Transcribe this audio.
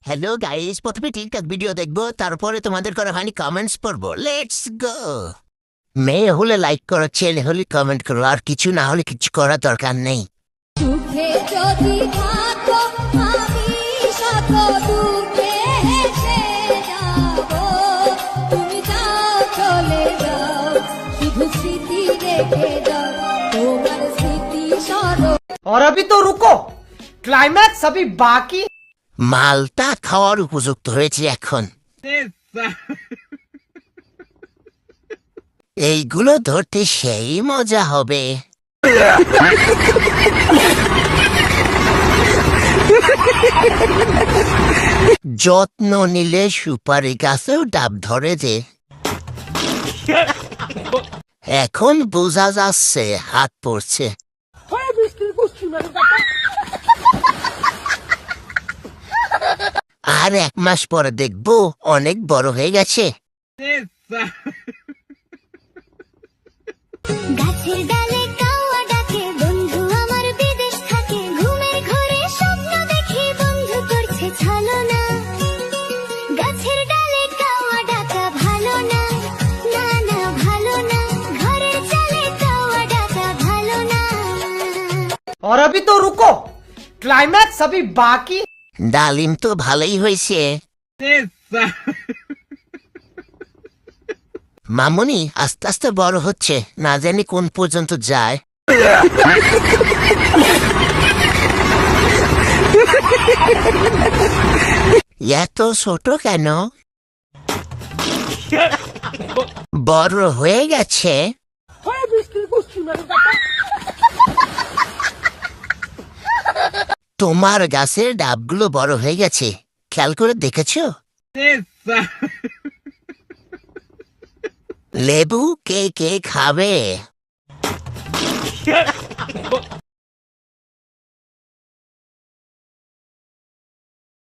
Hello guys, প্রথমে TikTok video দেখবো, তারপরে তোমাদের করা হয়নি কমেন্টস পড়বো। Let's go. মেয়ে হলে লাইক করো, ছেলে হলে কমেন্ট করো, আর কিছু না হলে কিছু করার দরকার নেই। সুখে যদি থাকো আমি শত দুঃখে হেসে যাব, তুমি যাও চলে যাও, শুধু স্মৃতি রেখে যাও, তোমার স্মৃতি স্মরণ। और अभी तो रुको, क्लाइमैक्स अभी बाकी। মালটা খাওয়ার উপযুক্ত হয়েছে এখন। এইগুলো ধরতে সেই মজা হবে। যত্ন নিলে সুপারি গাছেও ডাব ধরে যে। এখন বোঝা যাচ্ছে হাত পড়ছে। আর 1 মাস পরে দেখবো অনেক বড় হয়ে গেছে। গাছের ডালে কাওয়া ডাকে, বন্ধু আমার বিদেশ থাকে, ঘুমের ঘরে স্বপ্ন দেখি বন্ধু করছে ছলনা। গাছের ডালে কাওয়া ডাকা ভালো না, না না ভালো না, ঘরের চালে কাওয়া ডাকা ভালো না। और अभी तो रुको, क्लाइमैक्स अभी बाकी। ডালিম তো ভালোই হয়েছে। মামুনি আস্তে আস্তে বড় হচ্ছে, না জানি কোন পর্যন্ত যায়। এত ছোট কেন? বড় হয়ে গেছে। তোমার গাছের ডাবগুলো বড় হয়ে গেছে, খেয়াল করে দেখেছো? লেবু কে কে খাবে?